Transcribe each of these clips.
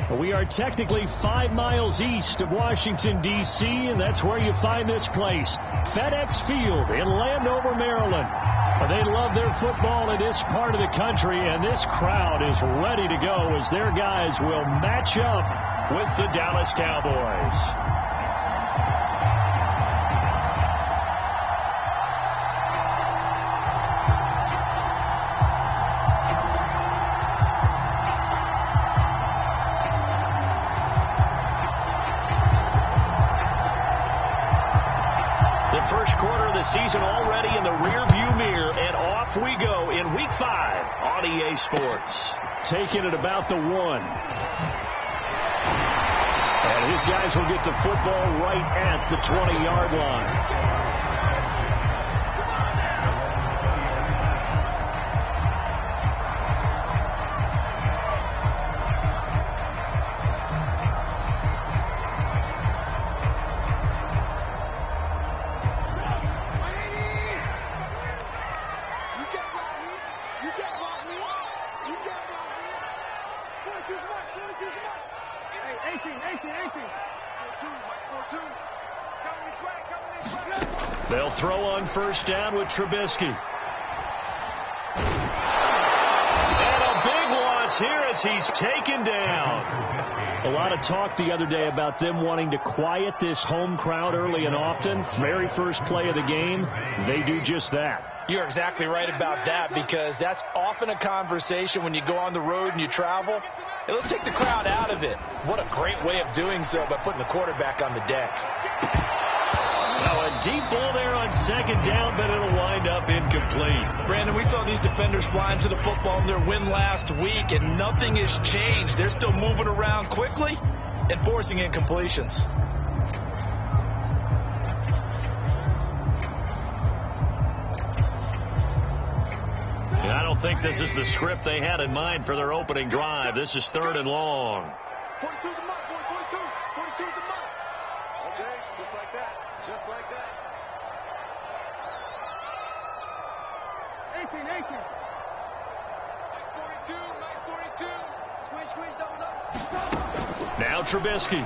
We are technically 5 miles east of Washington, D.C., and that's where you find this place, FedEx Field in Landover, Maryland. They love their football in this part of the country, and this crowd is ready to go as their guys will match up with the Dallas Cowboys. Season already in the rearview mirror, and off we go in Week 5 on EA Sports. Taking it about the 1. And his guys will get the football right at the 20-yard line. They'll throw on first down with Trubisky. And a big loss here as he's taken down. A lot of talk the other day about them wanting to quiet this home crowd early and often. Very first play of the game, they do just that. You're exactly right about that, because that's often a conversation when you go on the road and you travel. Hey, let's take the crowd out of it. What a great way of doing so by putting the quarterback on the deck. Oh, a deep ball there on second down, but it'll wind up incomplete. Brandon, we saw these defenders flying to the football in their win last week, and nothing has changed. They're still moving around quickly and forcing incompletions. I don't think this is the script they had in mind for their opening drive. This is 3rd and long. 42 the mark, 42 the mark. Okay, just like that. Just like that. 18. Mike 42. Squish, double up. Now Trubisky.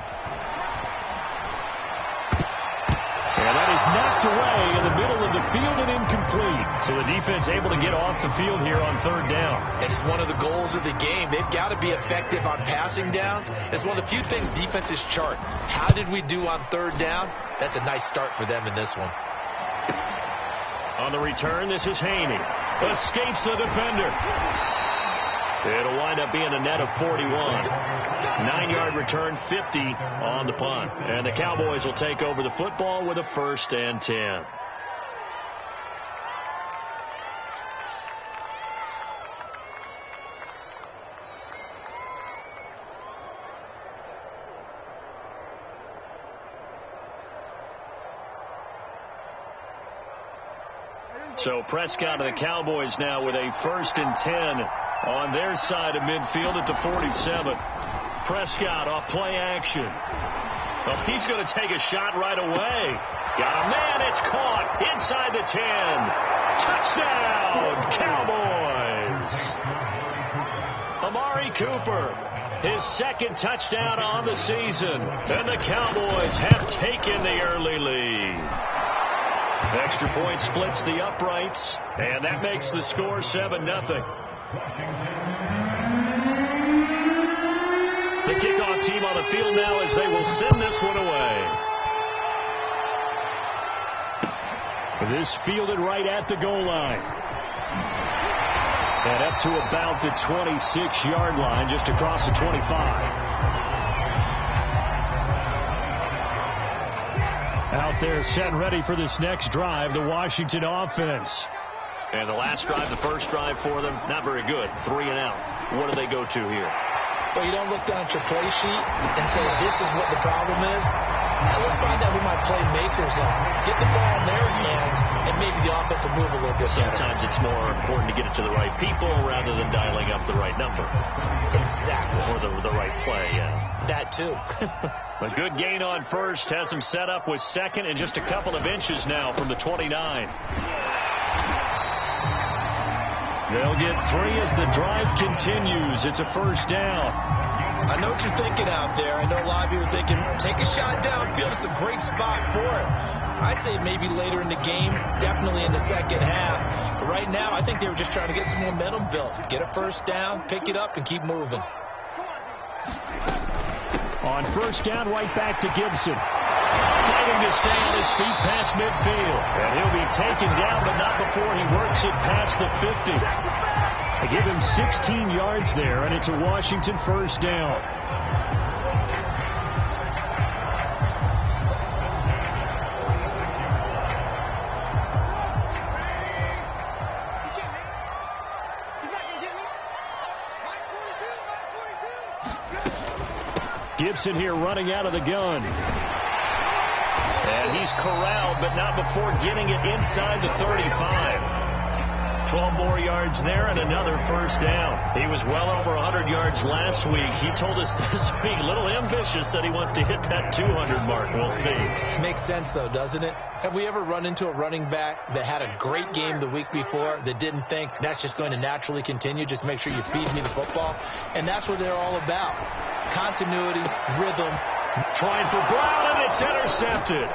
And that is knocked away in the middle of the field and incomplete. So the defense able to get off the field here on 3rd down. It's one of the goals of the game. They've got to be effective on passing downs. It's one of the few things defenses chart. How did we do on 3rd down? That's a nice start for them in this one. On the return, this is Haney. Escapes the defender. It'll wind up being a net of 41. 9-yard return, 50 on the punt. And the Cowboys will take over the football with a 1st and 10. So Prescott and the Cowboys now with a 1st and 10 on their side of midfield at the 47. Prescott off play action. Oh, he's going to take a shot right away. Got a man. It's caught inside the 10. Touchdown, Cowboys. Amari Cooper, his 2nd touchdown on the season. And the Cowboys have taken the early lead. Extra point splits the uprights, and that makes the score 7-0. The kickoff team on the field now as they will send this one away. This fielded right at the goal line. And up to about the 26-yard line, just across the 25. Out there set ready for this next drive, the Washington offense. And the last drive, the first drive for them, not very good. 3 and out. What do they go to here? Well, you don't look down at your play sheet and say this is what the problem is. Now let's find out who my playmakers are. Get the ball in their hands, and maybe the offense will move a little bit better. Sometimes it's more important to get it to the right people rather than dialing up the right number. Exactly. Or the right play, yeah. That too. A good gain on first has him set up with 2nd and just a couple of inches now from the 29. They'll get 3 as the drive continues. It's a first down. I know what you're thinking out there. I know a lot of you are thinking, take a shot downfield. It's a great spot for it. I'd say maybe later in the game, definitely in the second half. But right now, I think they were just trying to get some momentum built. Get a first down, pick it up, and keep moving. On first down, right back to Gibson. Fighting to stay on his feet past midfield. And he'll be taken down, but not before he works it past the 50. They give him 16 yards there, and it's a Washington first down. Gibson here running out of the gun. And he's corralled, but not before getting it inside the 35. 12 more yards there and another first down. He was well over 100 yards last week. He told us this week, a little ambitious, that he wants to hit that 200 mark. We'll see. Makes sense, though, doesn't it? Have we ever run into a running back that had a great game the week before that didn't think that's just going to naturally continue? Just make sure you feed me the football. And that's what they're all about. Continuity, rhythm. Trying for Brown, and it's intercepted.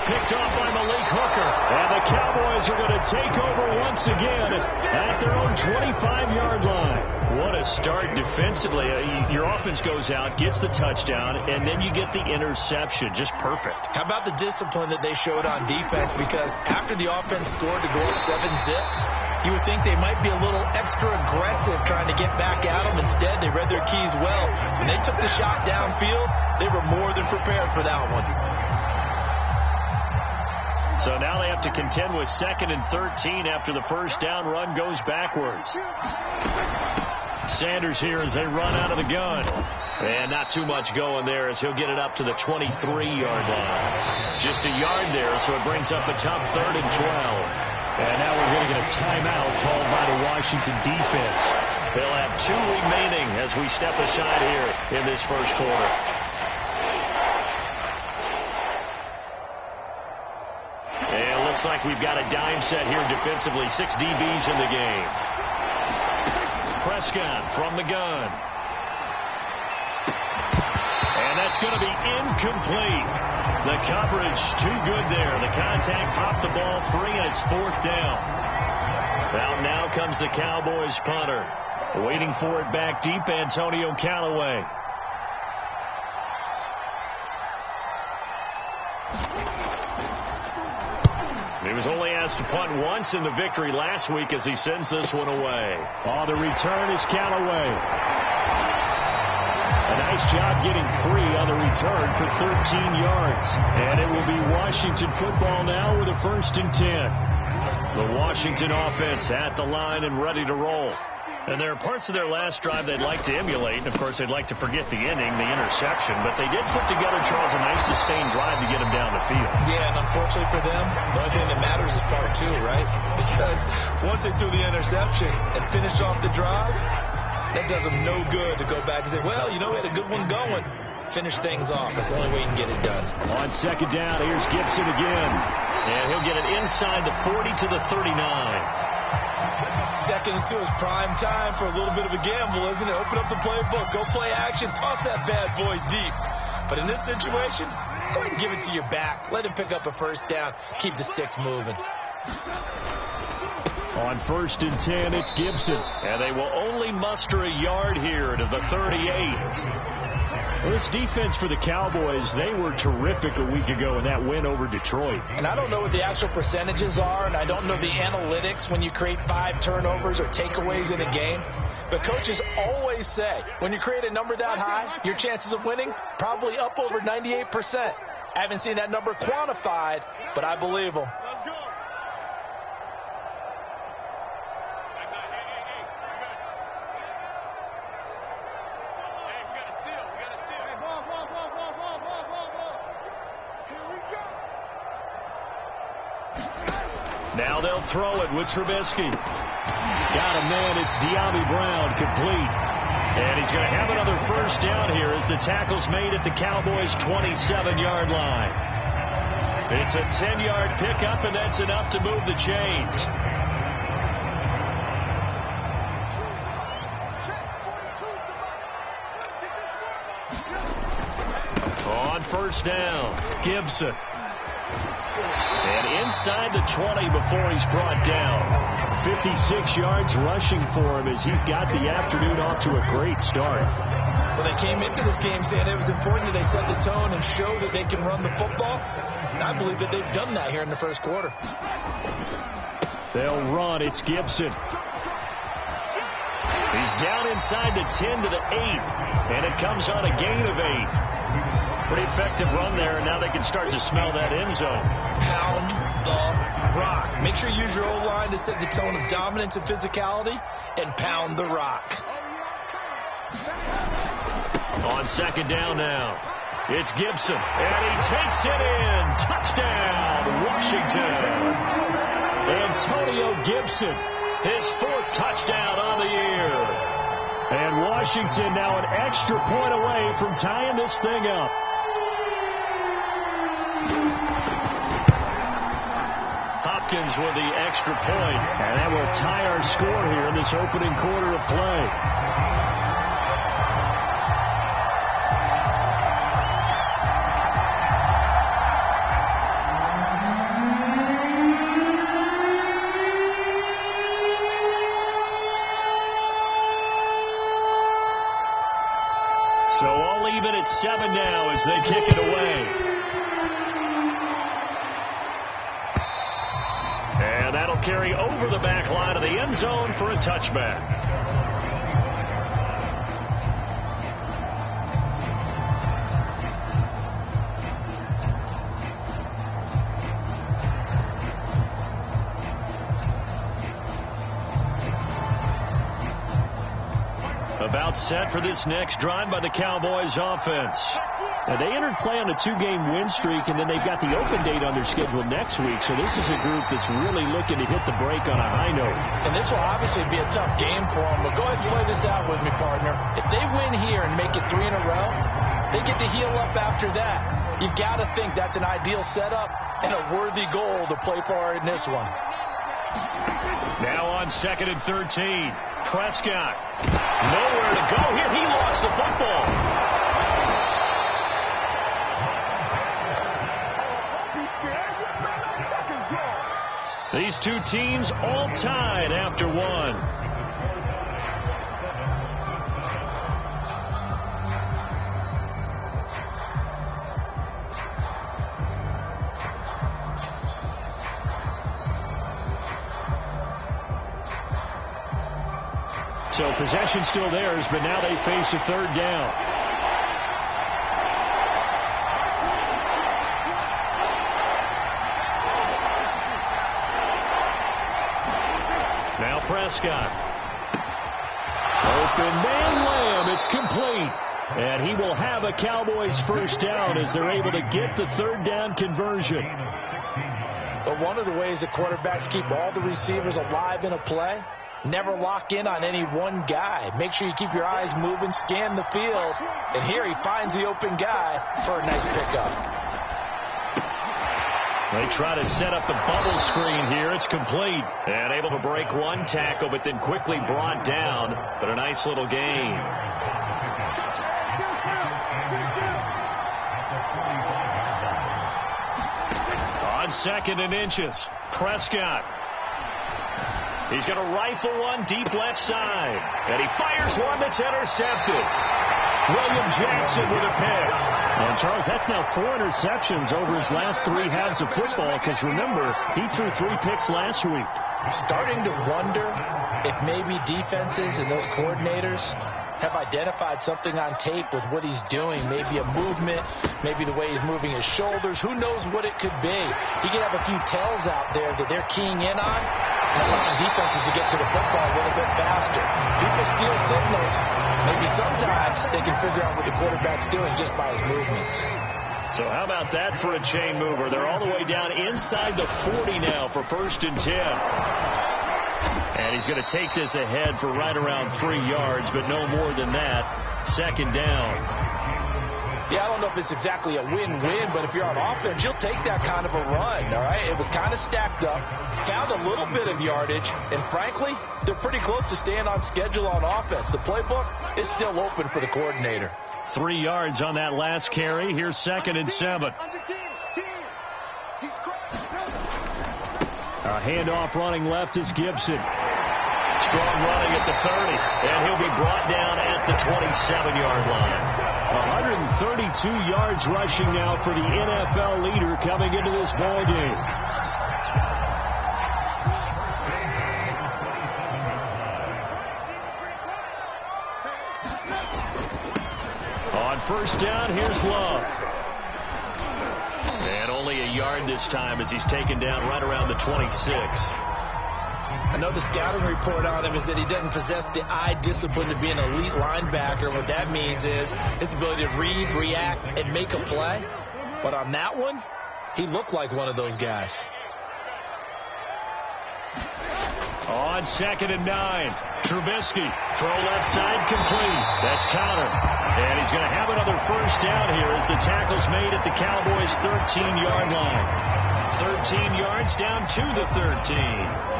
Picked off by Malik Hooker. And the Cowboys are going to take over once again at their own 25-yard line. What a start defensively. Your offense goes out, gets the touchdown, and then you get the interception. Just perfect. How about the discipline that they showed on defense? Because after the offense scored to go up 7-zip, you would think they might be a little extra aggressive trying to get back at them. Instead, they read their keys well. When they took the shot downfield, they were more than prepared for that one. So now they have to contend with 2nd and 13 after the first down run goes backwards. Sanders here as they run out of the gun. And not too much going there as he'll get it up to the 23-yard line. Just a yard there, so it brings up a tough 3rd and 12. And now we're going to get a timeout called by the Washington defense. They'll have 2 remaining as we step aside here in this first quarter. And it looks like we've got a dime set here defensively. 6 DBs in the game. Prescott from the gun. And that's going to be incomplete. The coverage too good there. The contact popped the ball free, and it's 4th down. Now comes the Cowboys punter. Waiting for it back deep, Antonio Callaway. He was only asked to punt once in the victory last week as he sends this one away. Oh, the return is Callaway. A nice job getting free on the return for 13 yards. And it will be Washington football now with a 1st and 10. The Washington offense at the line and ready to roll. And there are parts of their last drive they'd like to emulate. And, of course, they'd like to forget the inning, the interception. But they did put together, Charles, a nice sustained drive to get them down the field. Yeah, and unfortunately for them, the only thing that matters is part 2, right? Because once they threw the interception and finished off the drive, that does them no good to go back and say, well, you know, we had a good one going. Finish things off. That's the only way you can get it done. On 2nd down, here's Gibson again. And he'll get it inside the 40 to the 39. 2nd and 2 is prime time for a little bit of a gamble, isn't it? Open up the playbook. Go play action. Toss that bad boy deep. But in this situation, go ahead and give it to your back. Let him pick up a first down. Keep the sticks moving. On 1st and 10, it's Gibson. And they will only muster a yard here to the 38. Well, this defense for the Cowboys, they were terrific a week ago in that win over Detroit. And I don't know what the actual percentages are, and I don't know the analytics when you create 5 turnovers or takeaways in a game. But coaches always say, when you create a number that high, your chances of winning probably up over 98%. I haven't seen that number quantified, but I believe them. Let's go. Now they'll throw it with Trubisky. Got a man. It's De'Ami Brown, complete. And he's going to have another first down here as the tackle's made at the Cowboys' 27-yard line. It's a 10-yard pickup, and that's enough to move the chains. On first down, Gibson. And inside the 20 before he's brought down. 56 yards rushing for him as he's got the afternoon off to a great start. Well, they came into this game saying it was important that they set the tone and show that they can run the football. And I believe that they've done that here in the first quarter. They'll run. It's Gibson. He's down inside the 10 to the 8. And it comes on a gain of 8. Pretty effective run there, and now they can start to smell that end zone. Pound the rock. Make sure you use your O-line to set the tone of dominance and physicality, and pound the rock. On second down now, it's Gibson, and he takes it in. Touchdown, Washington. Antonio Gibson, his 4th touchdown on the year. And Washington now an extra point away from tying this thing up. Hopkins with the extra point, and that will tie our score here in this opening quarter of play. So all even at 7 now as they kick it away. And that'll carry over the back line of the end zone for a touchback. About set for this next drive by the Cowboys offense. Now, they entered play on a 2-game win streak, and then they've got the open date on their schedule next week. So this is a group that's really looking to hit the break on a high note. And this will obviously be a tough game for them. But go ahead and play this out with me, partner. If they win here and make it 3 in a row, they get to heal up after that. You've got to think that's an ideal setup and a worthy goal to play for in this one. Now on 2nd and 13. Prescott. Nowhere to go here. He lost the football. These two teams all tied after 1. So possession still theirs, but now they face a 3rd down. Now Prescott. Open man Lamb. It's complete. And he will have a Cowboys 1st down as they're able to get the 3rd down conversion. But one of the ways that quarterbacks keep all the receivers alive in a play, never lock in on any one guy. Make sure you keep your eyes moving, scan the field. And here he finds the open guy for a nice pickup. They try to set up the bubble screen here. It's complete. And able to break one tackle, but then quickly brought down. But a nice little gain. On 2nd and inches, Prescott. He's going to rifle one deep left side. And he fires one that's intercepted. William Jackson with a pick. And, Charles, that's now 4 interceptions over his last 3 halves of football because, remember, he threw 3 picks last week. Starting to wonder if maybe defenses and those coordinators have identified something on tape with what he's doing. Maybe a movement, maybe the way he's moving his shoulders. Who knows what it could be? He could have a few tells out there that they're keying in on and allowing defenses to get to the football a little bit faster. People steal signals. Maybe sometimes they can figure out what the quarterback's doing just by his movements. So how about that for a chain mover? They're all the way down inside the 40 now for 1st and 10. And he's going to take this ahead for right around 3 yards, but no more than that. 2nd down. Yeah, I don't know if it's exactly a win-win, but if you're on offense, you'll take that kind of a run, all right? It was kind of stacked up, found a little bit of yardage, and frankly, they're pretty close to staying on schedule on offense. The playbook is still open for the coordinator. 3 yards on that last carry. Here's 2nd and 7. A handoff running left is Gibson. Strong running at the 30, and he'll be brought down at the 27-yard line. 132 yards rushing now for the NFL leader coming into this ball game. On first down, here's Love. And only a yard this time as he's taken down right around the 26. I know the scouting report on him is that he doesn't possess the eye discipline to be an elite linebacker. What that means is his ability to read, react, and make a play. But on that one, he looked like one of those guys. On 2nd and 9, Trubisky, throw left side, complete. That's counter. And he's going to have another first down here as the tackle's made at the Cowboys' 13-yard line. 13 yards down to the 13.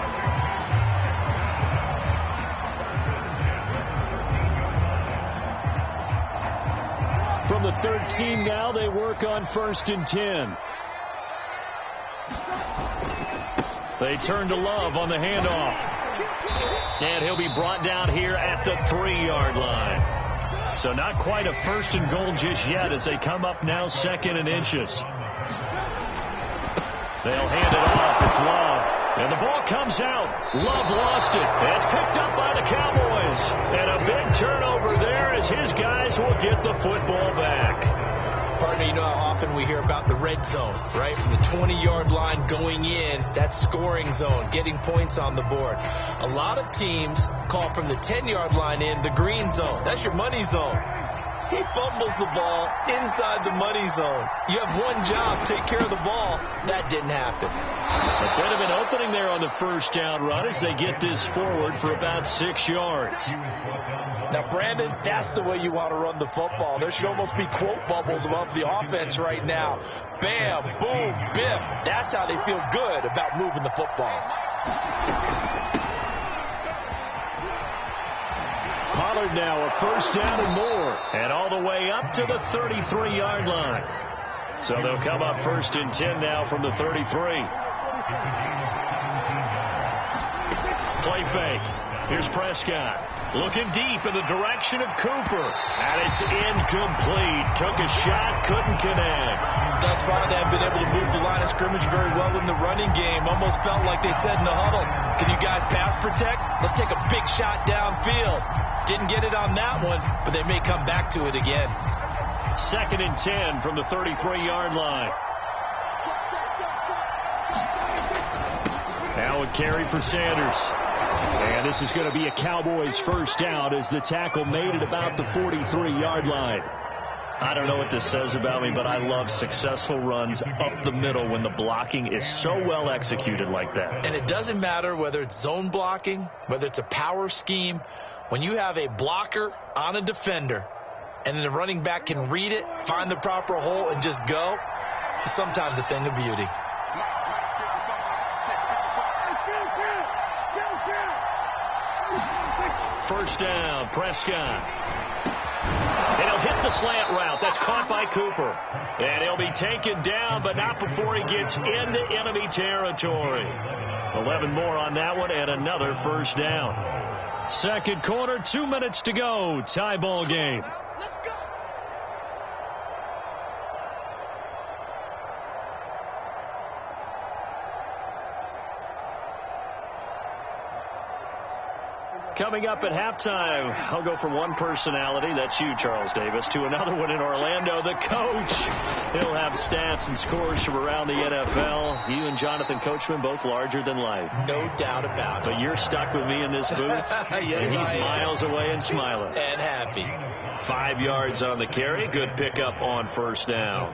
From the 13 now, they work on 1st and 10. They turn to Love on the handoff. And he'll be brought down here at the 3-yard line. So not quite a 1st and goal just yet as they come up now 2nd and inches. They'll hand it off. It's Love. And the ball comes out. Love lost it. And it's picked up by the Cowboys. And a big turnover there as his guys will get the football back. Partner, you know how often we hear about the red zone, right? From the 20-yard line going in, that's scoring zone, getting points on the board. A lot of teams call from the 10-yard line in the green zone. That's your money zone. He fumbles the ball inside the money zone. You have one job, take care of the ball. That didn't happen. A bit of an opening there on the first down run as they get this forward for about 6 yards. Now, Brandon, that's the way you want to run the football. There should almost be quote bubbles above the offense right now. Bam, boom, biff. That's how they feel good about moving the football. Pollard now a first down and more. And all the way up to the 33-yard line. So they'll come up 1st and 10 now from the 33. Play fake. Here's Prescott. Looking deep in the direction of Cooper. And it's incomplete. Took a shot, couldn't connect. Thus far, they haven't been able to move the line of scrimmage very well in the running game. Almost felt like they said in the huddle, can you guys pass protect? Let's take a big shot downfield. Didn't get it on that one, but they may come back to it again. 2nd and 10 from the 33-yard line. Now a carry for Sanders. And this is going to be a Cowboys first down as the tackle made it about the 43-yard line. I don't know what this says about me, but I love successful runs up the middle when the blocking is so well executed like that. And it doesn't matter whether it's zone blocking, whether it's a power scheme. When you have a blocker on a defender and then the running back can read it, find the proper hole, and just go, it's sometimes a thing of beauty. First down, Prescott. And he'll hit the slant route. That's caught by Cooper. And he'll be taken down, but not before he gets into enemy territory. 11 more on that one, and another first down. Second quarter, 2 minutes to go. Tie ball game. Let's go. Coming up at halftime, I'll go from one personality, that's you, Charles Davis, to another one in Orlando, the coach. He'll have stats and scores from around the NFL. You and Jonathan Coachman, both larger than life. No doubt about it. But you're stuck with me in this booth, Yes, and he's miles away and smiling. And happy. 5 yards on the carry. Good pickup on first down.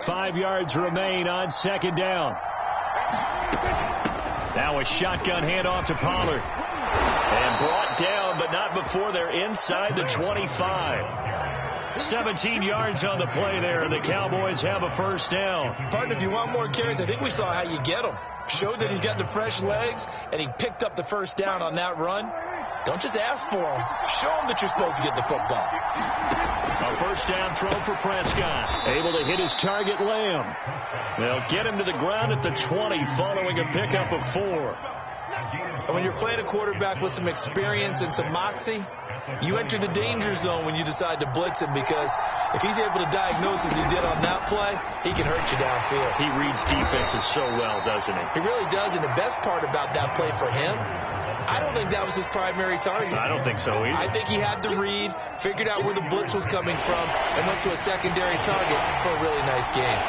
Five yards remain on second down. Now a shotgun handoff to Pollard. And brought down, but not before they're inside the 25. 17 yards on the play there, and the Cowboys have a first down. Partner, if you want more carries, I think we saw how you get them. Showed that he's got the fresh legs, and he picked up the first down on that run. Don't just ask for them. Show them that you're supposed to get the football. A first down throw for Prescott. Able to hit his target, Lamb. They'll get him to the ground at the 20 following a pickup of 4. And when you're playing a quarterback with some experience and some moxie, you enter the danger zone when you decide to blitz him, because if he's able to diagnose as he did on that play, he can hurt you downfield. He reads defenses so well, doesn't he? He really does, and the best part about that play for him, I don't think that was his primary target. I don't think so either. I think he had the read, figured out where the blitz was coming from, and went to a secondary target for a really nice game.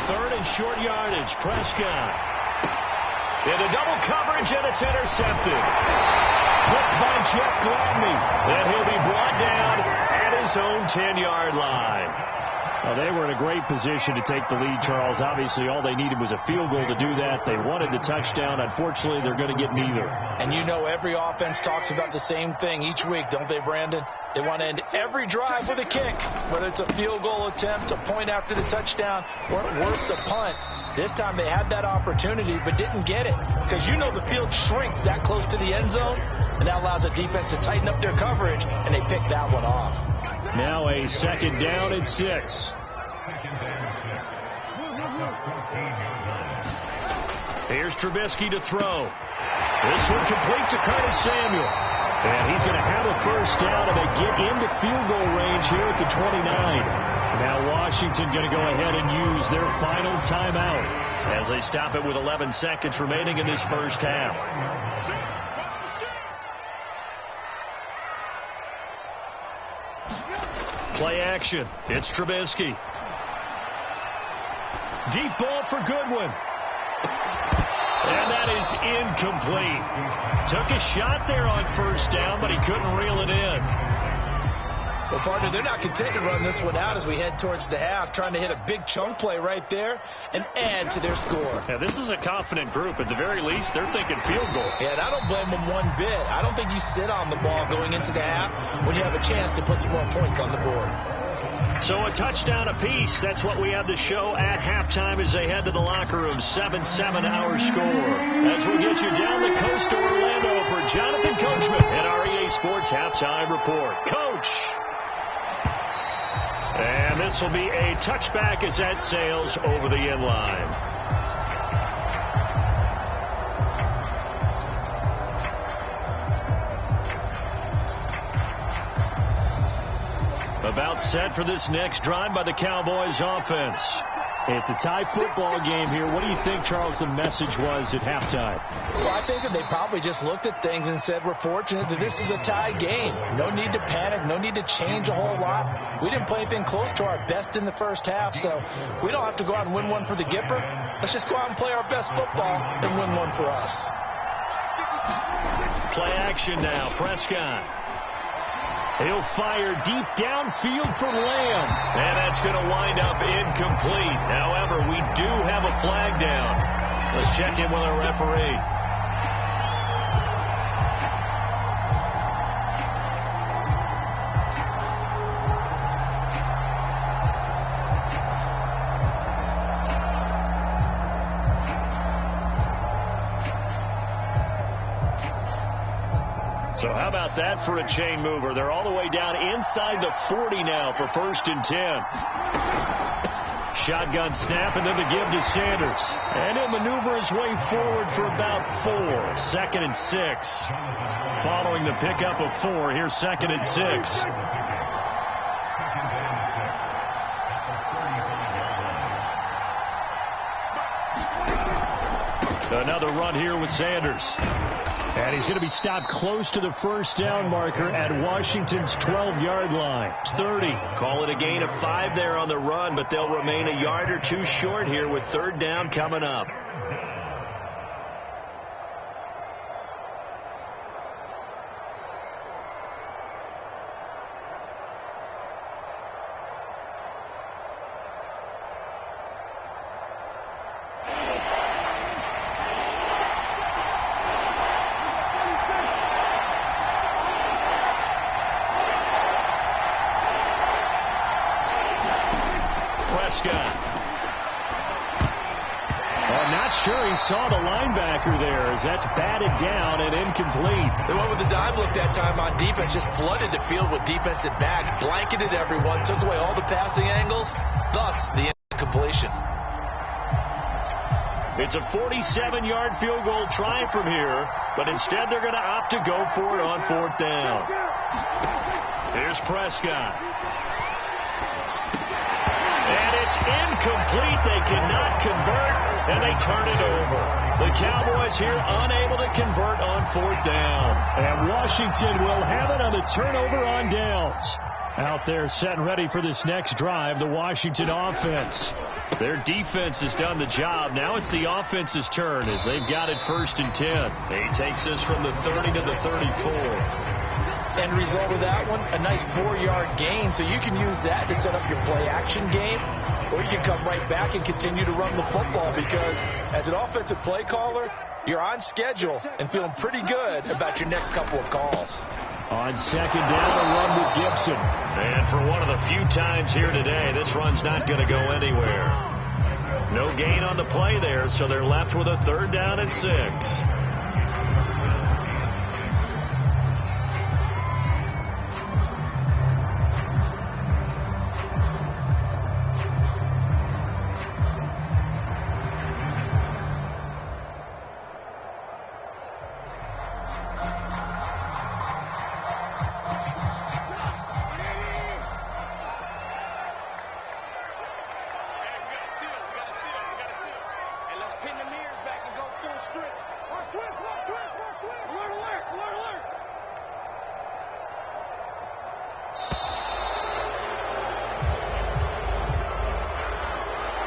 Third and short yardage. Prescott into double coverage, and it's intercepted. Picked by Jeff Gladney. And he'll be brought down at his own 10-yard line. Well, they were in a great position to take the lead, Charles. Obviously, all they needed was a field goal to do that. They wanted the touchdown. Unfortunately, they're going to get neither. And you know every offense talks about the same thing each week, don't they, Brandon? They want to end every drive with a kick, whether it's a field goal attempt, a point after the touchdown, or at worst, a punt. This time they had that opportunity but didn't get it, because you know the field shrinks that close to the end zone, and that allows the defense to tighten up their coverage, and they picked that one off. Now a second down and 6. Here's Trubisky to throw. This one complete to Curtis Samuel. And he's going to have a first down, and they get into field goal range here at the 29. Now Washington going to go ahead and use their final timeout as they stop it with 11 seconds remaining in this first half. Play action. It's Trubisky. Deep ball for Goodwin. And that is incomplete. Took a shot there on first down, but he couldn't reel it in. Well, partner, they're not content to run this one out as we head towards the half, trying to hit a big chunk play right there and add to their score. Yeah, this is a confident group. At the very least, they're thinking field goal. Yeah, and I don't blame them one bit. I don't think you sit on the ball going into the half when you have a chance to put some more points on the board. So a touchdown apiece. That's what we have to show at halftime as they head to the locker room. 7-7 our score. As we get you down the coast to Orlando for Jonathan Coachman at our EA Sports Halftime Report. Coach! And this will be a touchback as that sails over the end line. About set for this next drive by the Cowboys offense. It's a tie football game here. What do you think, Charles, the message was at halftime? Well, I think that they probably just looked at things and said, we're fortunate that this is a tie game. No need to panic. No need to change a whole lot. We didn't play anything close to our best in the first half, so we don't have to go out and win one for the Gipper. Let's just go out and play our best football and win one for us. Play action now. Prescott. He'll fire deep downfield for Lamb. And that's going to wind up incomplete. However, we do have a flag down. Let's check in with our referee. So how about that for a chain mover? They're all the way down inside the 40 now for 1st and 10. Shotgun snap and then the give to Sanders. And he'll maneuver his way forward for about 4. 2nd and 6. Following the pickup of 4, here's 2nd and 6. Another run here with Sanders. And he's going to be stopped close to the first down marker at Washington's 12-yard line. 30. Call it a gain of 5 there on the run, but they'll remain a yard or two short here with 3rd down coming up. Prescott. I'm not sure he saw the linebacker there as that's batted down and incomplete. They went with the dime look that time on defense, just flooded the field with defensive backs, blanketed everyone, took away all the passing angles, thus the incompletion. It's a 47-yard field goal try from here, but instead they're going to opt to go for it on 4th down. Here's Prescott. And it's incomplete. They cannot convert, and they turn it over. The Cowboys here unable to convert on 4th down. And Washington will have it on the turnover on downs. Out there set and ready for this next drive, the Washington offense. Their defense has done the job. Now it's the offense's turn as they've got it 1st and 10. He takes this from the 30 to the 34. End result of that one, a nice 4-yard gain, so you can use that to set up your play-action game, or you can come right back and continue to run the football because as an offensive play caller, you're on schedule and feeling pretty good about your next couple of calls. On 2nd down, a run with Gibson. And for one of the few times here today, this run's not going to go anywhere. No gain on the play there, so they're left with a 3rd down and 6.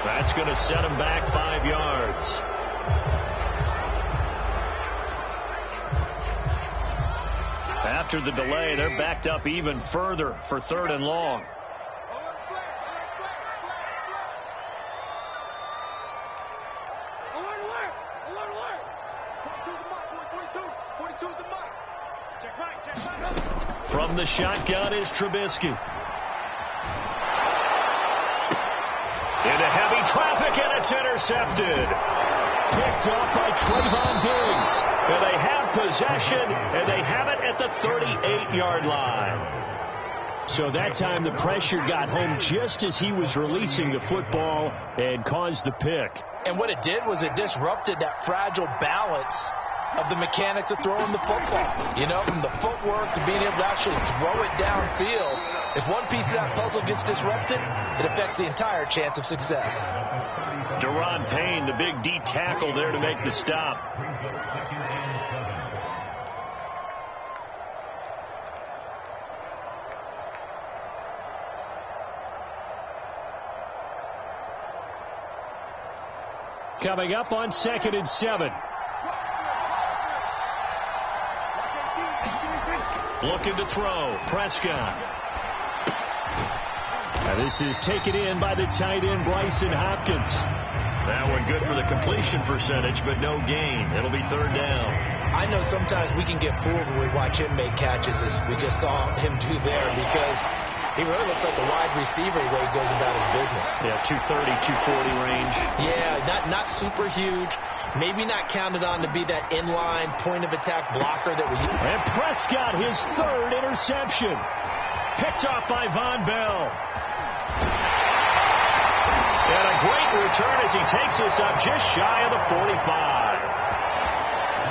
That's going to set him back 5 yards. After the delay, they're backed up even further for 3rd and long. From the shotgun is Trubisky. Into heavy traffic, and it's intercepted. Picked off by Trayvon Diggs. And they have possession, and they have it at the 38-yard line. So that time the pressure got home just as he was releasing the football and caused the pick. And what it did was it disrupted that fragile balance of the mechanics of throwing the football. You know, from the footwork to being able to actually throw it downfield. If one piece of that puzzle gets disrupted, it affects the entire chance of success. Daron Payne, the big D tackle there to make the stop. Coming up on 2nd and 7. Looking to throw. Prescott. Now this is taken in by the tight end, Bryson Hopkins. That one good for the completion percentage, but no gain. It'll be 3rd down. I know sometimes we can get fooled when we watch him make catches, as we just saw him do there, because he really looks like a wide receiver the way he goes about his business. Yeah, 230, 240 range. Yeah, not super huge. Maybe not counted on to be that inline point-of-attack blocker that we use. And Prescott, his 3rd interception. Picked off by Von Bell. And a great return as he takes us up just shy of the 45.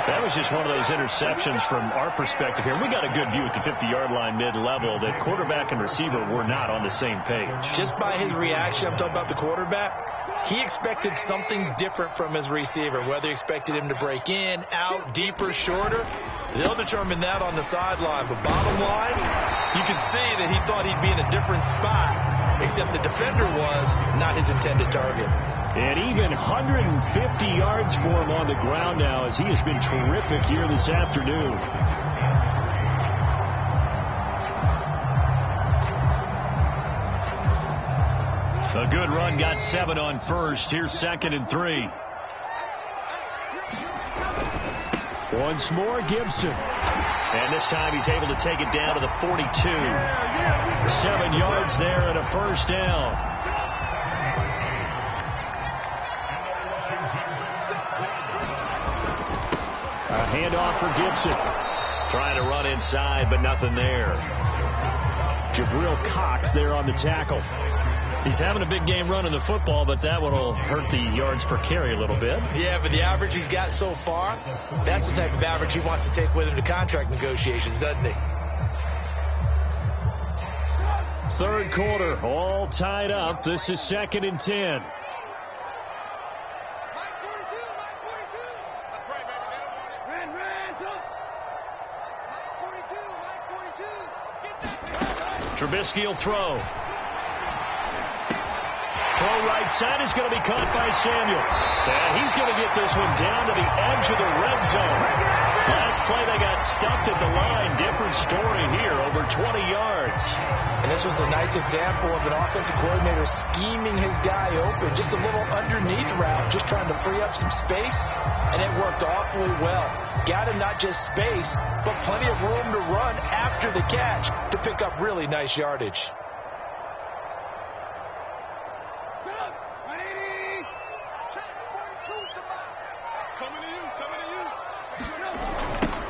That was just one of those interceptions from our perspective here. We got a good view at the 50-yard line mid-level that quarterback and receiver were not on the same page. Just by his reaction, I'm talking about the quarterback, he expected something different from his receiver, whether he expected him to break in, out, deeper, shorter. They'll determine that on the sideline. But bottom line, you can see that he thought he'd be in a different spot, except the defender was not his intended target. And even 150 yards for him on the ground now as he has been terrific here this afternoon. A good run, got 7 on first. Here's 2nd and 3. Once more, Gibson. And this time he's able to take it down to the 42. 7 yards there and a 1st down. Handoff for Gibson. Trying to run inside, but nothing there. Jabril Cox there on the tackle. He's having a big game running the football, but that one will hurt the yards per carry a little bit. Yeah, but the average he's got so far, that's the type of average he wants to take with him to contract negotiations, doesn't he? Third quarter, all tied up. This is 2nd and 10. Trubisky will throw. Throw right side is going to be caught by Samuel. And he's going to get this one down to the edge of the red zone. Last play they got stuffed at the line. Different story here, over 20 yards. And this was a nice example of an offensive coordinator scheming his guy open. Just a little underneath route, just trying to free up some space. And it worked awfully well. Got him not just space, but plenty of room to run after the catch to pick up really nice yardage.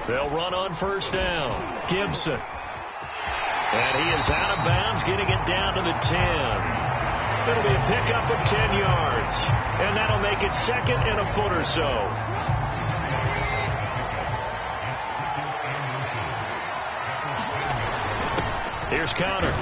They'll run on first down. Gibson. And he is out of bounds, getting it down to the 10. It'll be a pickup of 10 yards. And that'll make it 2nd and a foot or so. Here's Conner.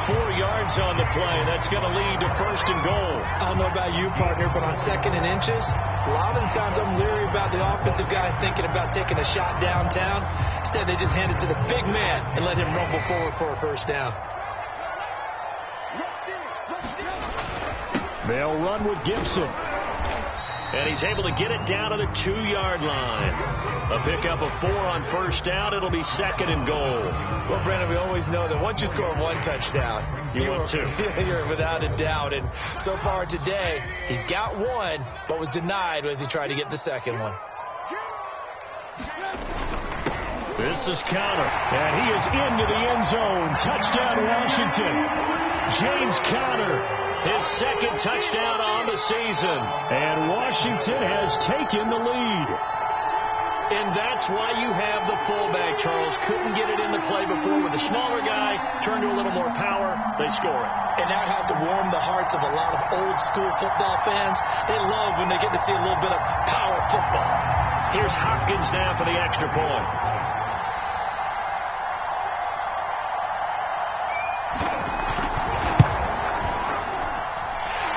4 yards on the play. That's going to lead to 1st and goal. I don't know about you, partner, but on 2nd and inches, a lot of the times I'm leery about the offensive guys thinking about taking a shot downtown. Instead, they just hand it to the big man and let him rumble forward for a first down. They'll run with Gibson. And he's able to get it down to the 2-yard line. A pickup of 4 on first down. It'll be 2nd and goal. Well, Brandon, we always know that once you score 1 touchdown, you want 2. You're without a doubt. And so far today, he's got 1, but was denied as he tried to get the 2nd one. This is Conner, and he is into the end zone. Touchdown, Washington. James Conner, his 2nd touchdown on the season. And Washington has taken the lead. And that's why you have the fullback, Charles. Couldn't get it in the play before with the smaller guy. Turned to a little more power. They score it. And that has to warm the hearts of a lot of old-school football fans. They love when they get to see a little bit of power football. Here's Hopkins now for the extra point.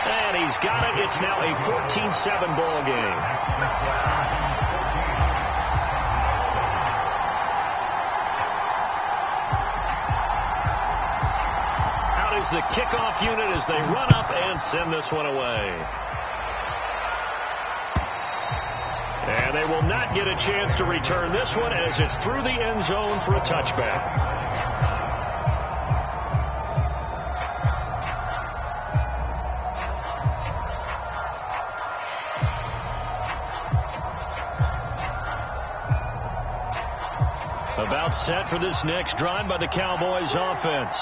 And he's got it. It's now a 14-7 ball game. The kickoff unit as they run up and send this one away. And they will not get a chance to return this one as it's through the end zone for a touchback. About set for this next drive by the Cowboys offense.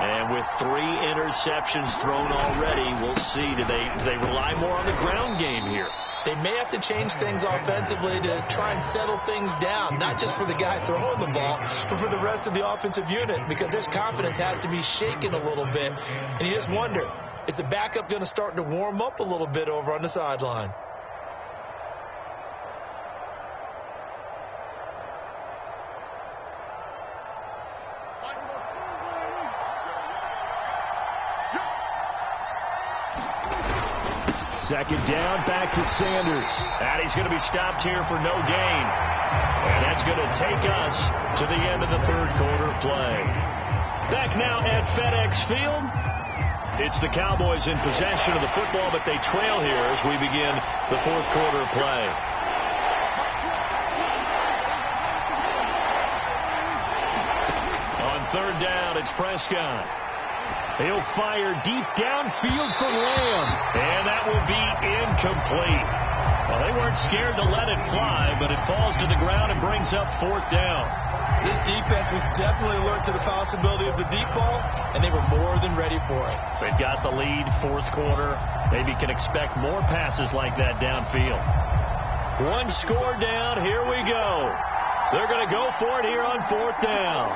And with 3 interceptions thrown already, we'll see. Do they rely more on the ground game here? They may have to change things offensively to try and settle things down, not just for the guy throwing the ball, but for the rest of the offensive unit, because their confidence has to be shaken a little bit. And you just wonder, is the backup going to start to warm up a little bit over on the sideline? Second down, back to Sanders. And he's going to be stopped here for no gain. And that's going to take us to the end of the third quarter play. Back now at FedEx Field. It's the Cowboys in possession of the football, but they trail here as we begin the fourth quarter play. On third down, it's Prescott. He'll fire deep downfield for Lamb. And that will be incomplete. Well, they weren't scared to let it fly, but it falls to the ground and brings up fourth down. This defense was definitely alert to the possibility of the deep ball, and they were more than ready for it. They've got the lead, fourth quarter. Maybe can expect more passes like that downfield. One score down. Here we go. They're going to go for it here on 4th down.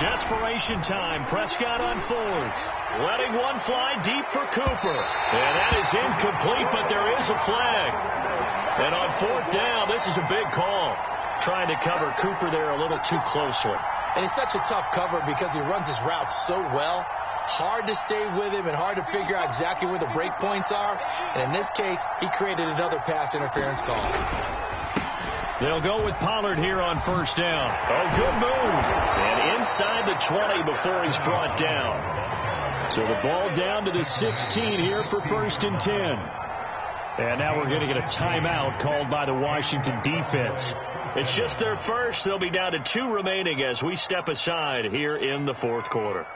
Desperation time. Prescott on 4th. Letting one fly deep for Cooper. And that is incomplete, but there is a flag. And on 4th down, this is a big call. Trying to cover Cooper there a little too closely. And he's such a tough cover because he runs his route so well. Hard to stay with him and hard to figure out exactly where the break points are. And in this case, he created another pass interference call. They'll go with Pollard here on 1st down. Oh, good move. And inside the 20 before he's brought down. So the ball down to the 16 here for 1st and 10. And now we're going to get a timeout called by the Washington defense. It's just their first. They'll be down to 2 remaining as we step aside here in the 4th quarter.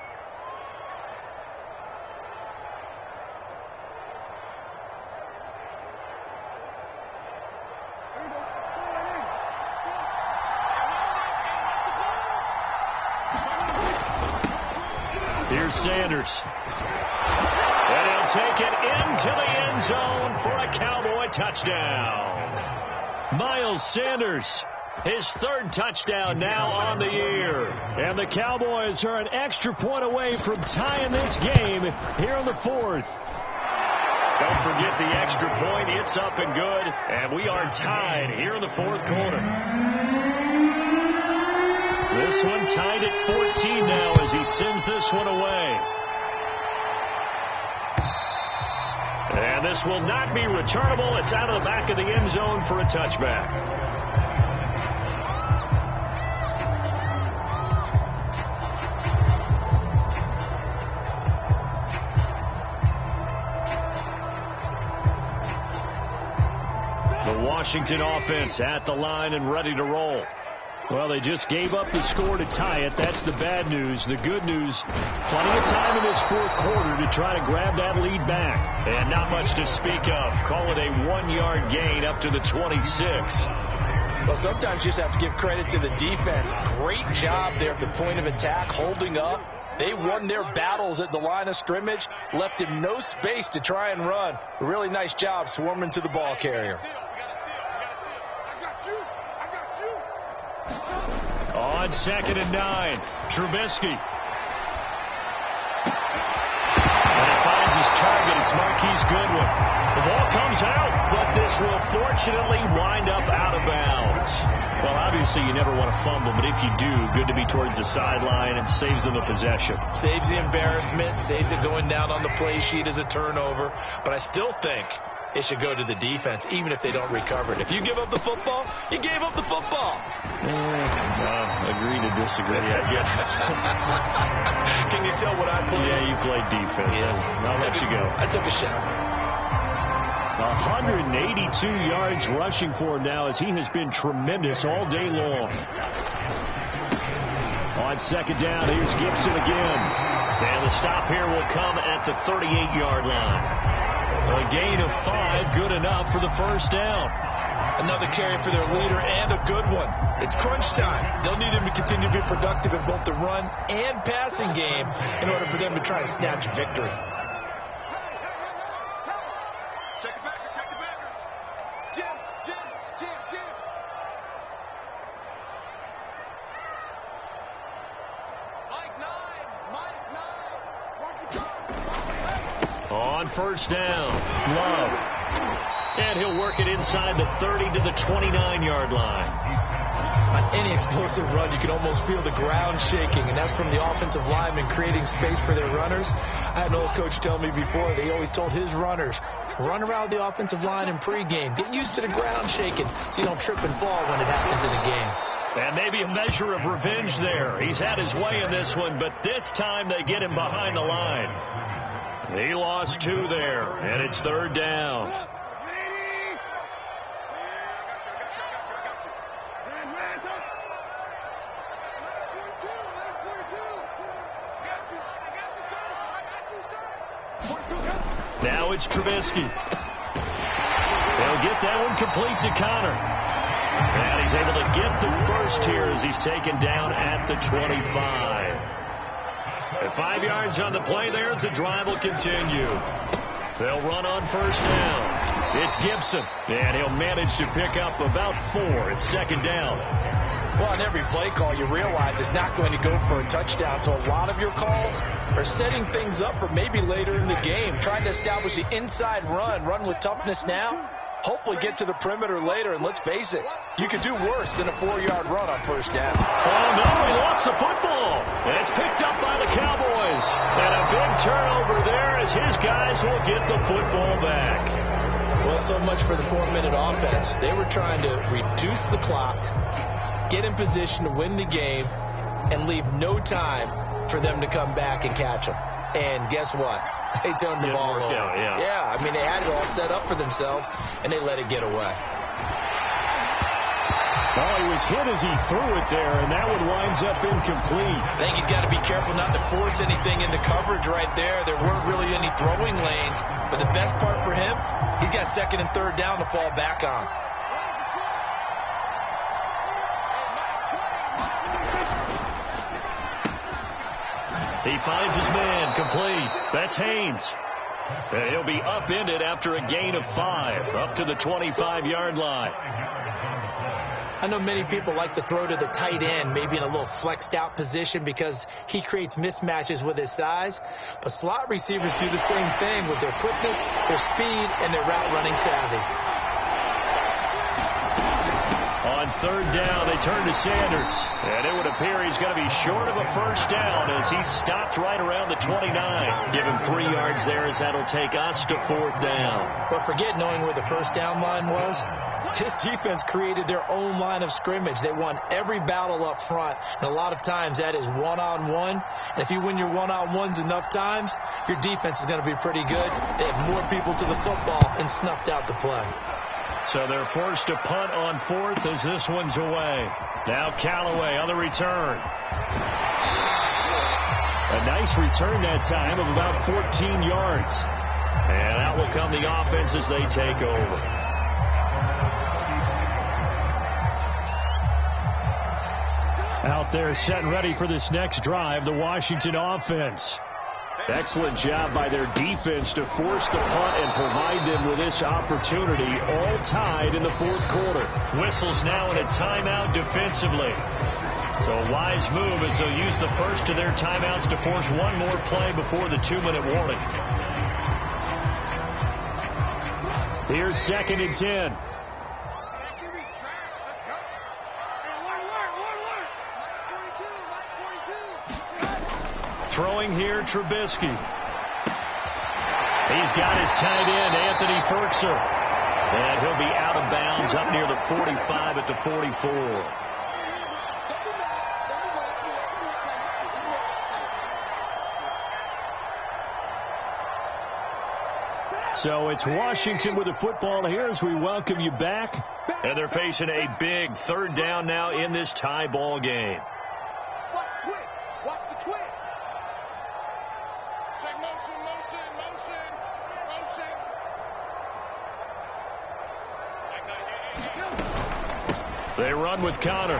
Here's Sanders. And he'll take it into the end zone for a Cowboy touchdown. Miles Sanders, his 3rd touchdown now on the year. And the Cowboys are an extra point away from tying this game here in the 4th. Don't forget the extra point. It's up and good. And we are tied here in the 4th quarter. This one tied at 14 now as he sends this one away. And this will not be returnable. It's out of the back of the end zone for a touchback. The Washington offense at the line and ready to roll. Well, they just gave up the score to tie it. That's the bad news. The good news, plenty of time in this 4th quarter to try to grab that lead back. And not much to speak of. Call it a 1-yard gain up to the 26. Well, sometimes you just have to give credit to the defense. Great job there at the point of attack, holding up. They won their battles at the line of scrimmage, left him no space to try and run. A really nice job swarming to the ball carrier. On 2nd and 9, Trubisky. And he finds his target. It's Marquise Goodwin. The ball comes out, but this will fortunately wind up out of bounds. Well, obviously you never want to fumble, but if you do, good to be towards the sideline and saves them the possession. Saves the embarrassment, saves it going down on the play sheet as a turnover. But I still think it should go to the defense, even if they don't recover it. If you give up the football, you gave up the football. Agree to disagree, I guess. Can you tell what I played? Yeah, you played defense. Yeah. I'll let you go. I took a shot. 182 yards rushing for him now as he has been tremendous all day long. On 2nd down, here's Gibson again. And the stop here will come at the 38-yard line. A gain of 5, good enough for the 1st down. Another carry for their leader and a good one. It's crunch time. They'll need him to continue to be productive in both the run and passing game in order for them to try and snatch victory. Check it back. Jim. Mike 9. On 1st down, Love. And he'll work it inside the 30 to the 29-yard line. On any explosive run, you can almost feel the ground shaking, and that's from the offensive linemen creating space for their runners. I had an old coach tell me before, they always told his runners, run around the offensive line in pregame. Get used to the ground shaking so you don't trip and fall when it happens in a game. And maybe a measure of revenge there. He's had his way in this one, but this time they get him behind the line. He lost 2 there, and it's 3rd down. Now it's Trubisky. They'll get that one complete to Connor. And he's able to get the first here as he's taken down at the 25. At 5 yards on the play there as the drive will continue. They'll run on first down. It's Gibson, and he'll manage to pick up about 4. It's second down. Well, on every play call, you realize it's not going to go for a touchdown. So a lot of your calls are setting things up for maybe later in the game, trying to establish the inside run with toughness now, hopefully get to the perimeter later. And let's face it, you could do worse than a 4-yard run on first down. Oh, no, he lost the football. And it's picked up by the Cowboys. And a big turnover there as his guys will get the football back. Well, so much for the 4-minute offense. They were trying to reduce the clock, get in position to win the game, and leave no time for them to come back and catch them. And guess what? They turned the ball over. Yeah, I mean, they had it all set up for themselves, and they let it get away. Oh, he was hit as he threw it there, and that one winds up incomplete. I think he's got to be careful not to force anything into coverage right there. There weren't really any throwing lanes, but the best part for him, he's got second and third down to fall back on. He finds his man, complete. That's Haynes. And he'll be upended after a gain of 5, up to the 25-yard line. I know many people like to throw to the tight end, maybe in a little flexed out position because he creates mismatches with his size. But slot receivers do the same thing with their quickness, their speed, and their route running savvy. On third down, they turn to Sanders. And it would appear he's going to be short of a first down as he's stopped right around the 29. Give him 3 yards there as that'll take us to fourth down. But forget knowing where the first down line was. This defense created their own line of scrimmage. They won every battle up front. And a lot of times that is one-on-one. And if you win your one-on-ones enough times, your defense is going to be pretty good. They have more people to the football and snuffed out the play. So they're forced to punt on fourth as this one's away. Now Callaway on the return. A nice return that time of about 14 yards. And out will come the offense as they take over. Out there set and ready for this next drive, the Washington offense. Excellent job by their defense to force the punt and provide them with this opportunity, all tied in the fourth quarter. Whistles now in a timeout defensively. So a wise move as they'll use the first of their timeouts to force one more play before the 2-minute warning. Here's second and 10. Throwing here, Trubisky. He's got his tight end, Anthony Ferkser. And he'll be out of bounds up near the 45 at the 44. So it's Washington with the football here as we welcome you back. And they're facing a big third down now in this tie ball game. Watch the twist. Watch the twist. Check motion, motion, motion, motion. They run with Connor.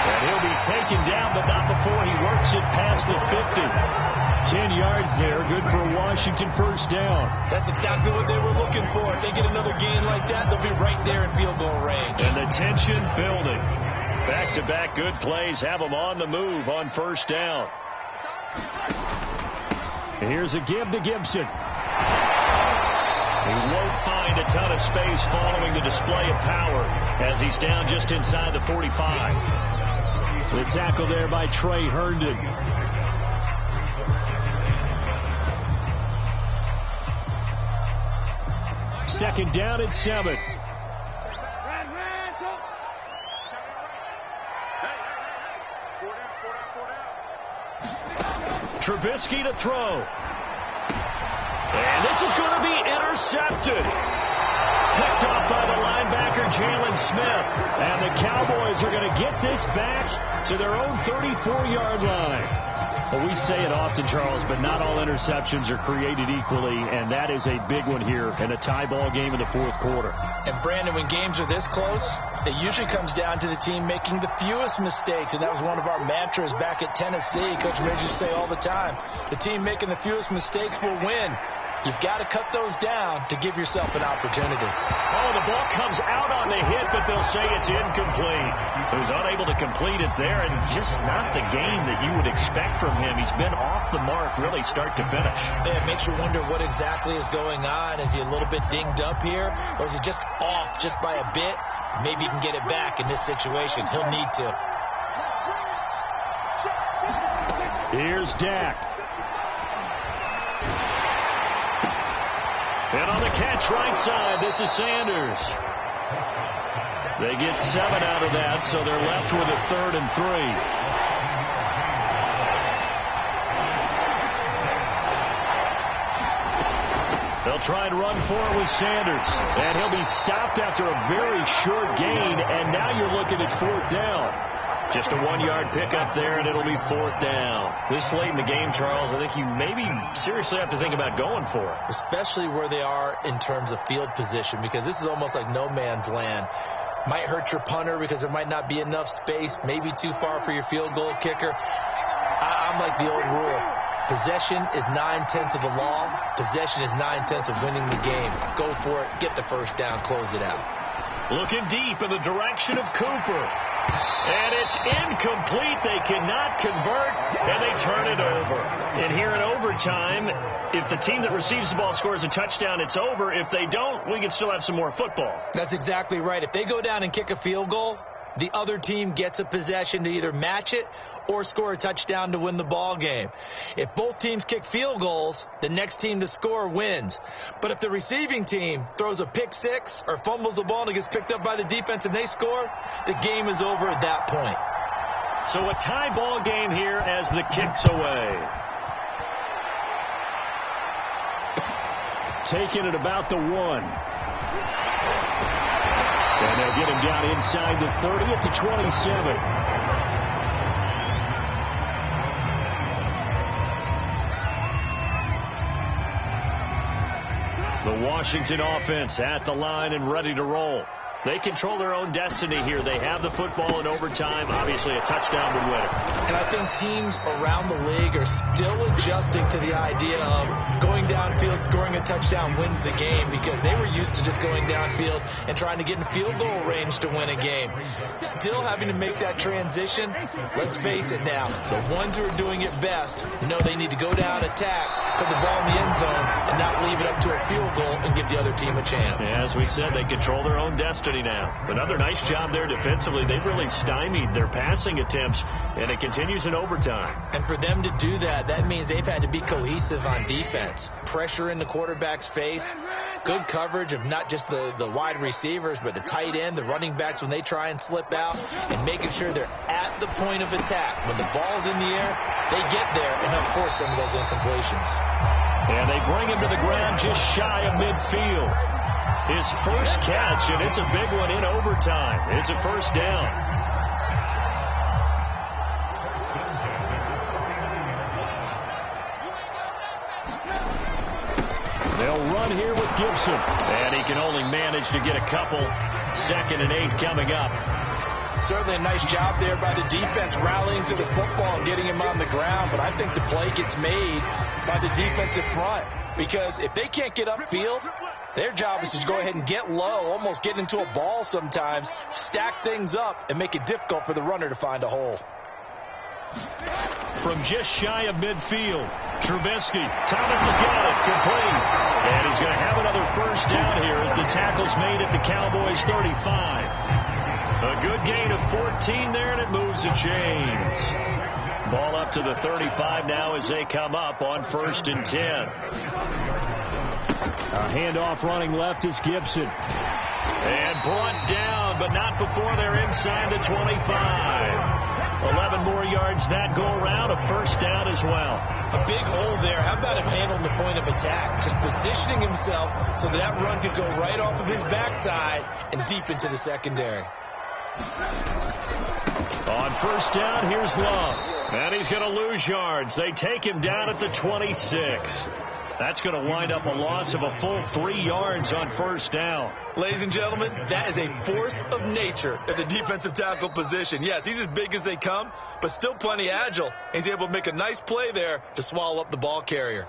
And he'll be taken down, but not before he works it past the 50. 10 yards there, good for a Washington first down. That's exactly what they were looking for. If they get another gain like that, they'll be right there in field goal range. And the tension building. Back-to-back good plays have them on the move on first down. Here's a give to Gibson. He won't find a ton of space following the display of power as he's down just inside the 45. The tackle there by Trey Herndon. Second down at 7. Trubisky to throw. And this is going to be intercepted. Picked off by the linebacker, Jalen Smith. And the Cowboys are going to get this back to their own 34-yard line. Well, we say it often, Charles, but not all interceptions are created equally, and that is a big one here in a tie ball game in the fourth quarter. And, Brandon, when games are this close, it usually comes down to the team making the fewest mistakes, and that was one of our mantras back at Tennessee. Coach Ridge used to say all the time, the team making the fewest mistakes will win. You've got to cut those down to give yourself an opportunity. Oh, the ball comes out on the hit, but they'll say it's incomplete. So he's unable to complete it there, and just not the game that you would expect from him. He's been off the mark really start to finish. Yeah, it makes you wonder what exactly is going on. Is he a little bit dinged up here, or is he just off just by a bit? Maybe he can get it back in this situation. He'll need to. Here's Dak. And on the catch right side, this is Sanders. They get 7 out of that, so they're left with a 3rd and 3. They'll try and run for it with Sanders. And he'll be stopped after a very short gain, and now you're looking at 4th down. Just a 1-yard pickup there, and it'll be 4th down. This late in the game, Charles, I think you maybe seriously have to think about going for it. Especially where they are in terms of field position, because this is almost like no man's land. Might hurt your punter because there might not be enough space, maybe too far for your field goal kicker. I'm like the old rule. Possession is 9/10 of the law. Possession is 9/10 of winning the game. Go for it, get the first down, close it out. Looking deep in the direction of Cooper. And it's incomplete. They cannot convert, and they turn it over. And here in overtime, if the team that receives the ball scores a touchdown, it's over. If they don't, we can still have some more football. That's exactly right. If they go down and kick a field goal, the other team gets a possession to either match it or score a touchdown to win the ball game. If both teams kick field goals, the next team to score wins. But if the receiving team throws a pick six or fumbles the ball and it gets picked up by the defense and they score, the game is over at that point. So a tie ball game here as the kick's away. Taking it about the 1. And they'll get him down inside the 30 at the 27. The Washington offense at the line and ready to roll. They control their own destiny here. They have the football in overtime. Obviously, a touchdown would win it. And I think teams around the league are still adjusting to the idea of going downfield, scoring a touchdown wins the game, because they were used to just going downfield and trying to get in field goal range to win a game. Still having to make that transition. Let's face it now, the ones who are doing it best know they need to go down, attack, put the ball in the end zone, and not leave it up to a field goal and give the other team a chance. As we said, they control their own destiny now. Another nice job there defensively. They've really stymied their passing attempts, and it continues in overtime. And for them to do that, that means they've had to be cohesive on defense. Pressure in the quarterback's face, good coverage of not just the wide receivers, but the tight end, the running backs when they try and slip out, and making sure they're at the point of attack. When the ball's in the air, they get there and help force some of those incompletions. And they bring him to the ground just shy of midfield. His first catch, and it's a big one in overtime. It's a first down. They'll run here with Gibson. And he can only manage to get a couple. 2nd and 8 coming up. Certainly a nice job there by the defense rallying to the football and getting him on the ground. But I think the play gets made by the defensive front. Because if they can't get upfield, their job is to go ahead and get low, almost get into a ball sometimes, stack things up, and make it difficult for the runner to find a hole. From just shy of midfield, Trubisky. Thomas has got it. Complete. And he's going to have another first down here as the tackle's made at the Cowboys' 35. A good gain of 14 there, and it moves the chains. Ball up to the 35 now as they come up on 1st and 10. A handoff running left is Gibson. And brought down, but not before they're inside the 25. 11 more yards that go around, a first down as well. A big hole there. How about him handling the point of attack? Just positioning himself so that run could go right off of his backside and deep into the secondary. On first down, here's Love. And he's going to lose yards. They take him down at the 26. That's going to wind up a loss of a full 3 yards on first down. Ladies and gentlemen, that is a force of nature at the defensive tackle position. Yes, he's as big as they come, but still plenty agile. He's able to make a nice play there to swallow up the ball carrier.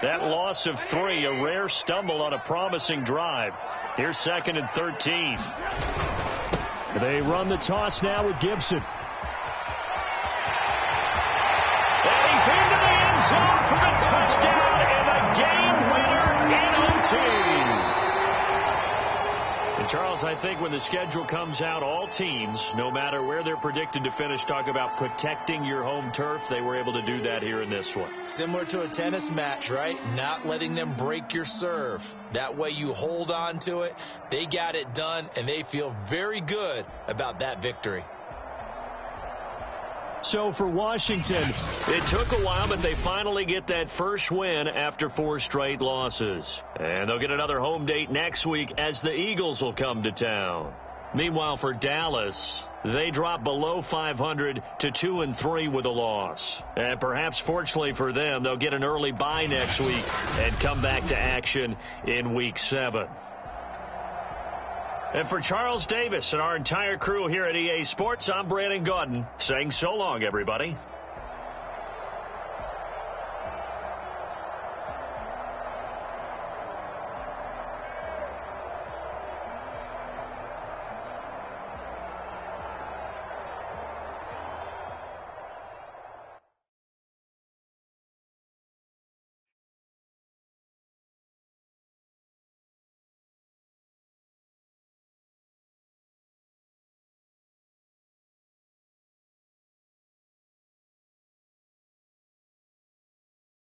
That loss of 3, a rare stumble on a promising drive. Here's 2nd and 13. They run the toss now with Gibson. And he's into the end zone for the touchdown and a game winner in OT. And Charles, I think when the schedule comes out, all teams, no matter where they're predicted to finish, talk about protecting your home turf. They were able to do that here in this one. Similar to a tennis match, right? Not letting them break your serve. That way you hold on to it. They got it done, and they feel very good about that victory. So for Washington, it took a while, but they finally get that first win after 4 straight losses. And they'll get another home date next week as the Eagles will come to town. Meanwhile, for Dallas, they drop below 500 to 2-3 with a loss. And perhaps fortunately for them, they'll get an early bye next week and come back to action in Week 7. And for Charles Davis and our entire crew here at EA Sports, I'm Brandon Gaudin saying so long, everybody.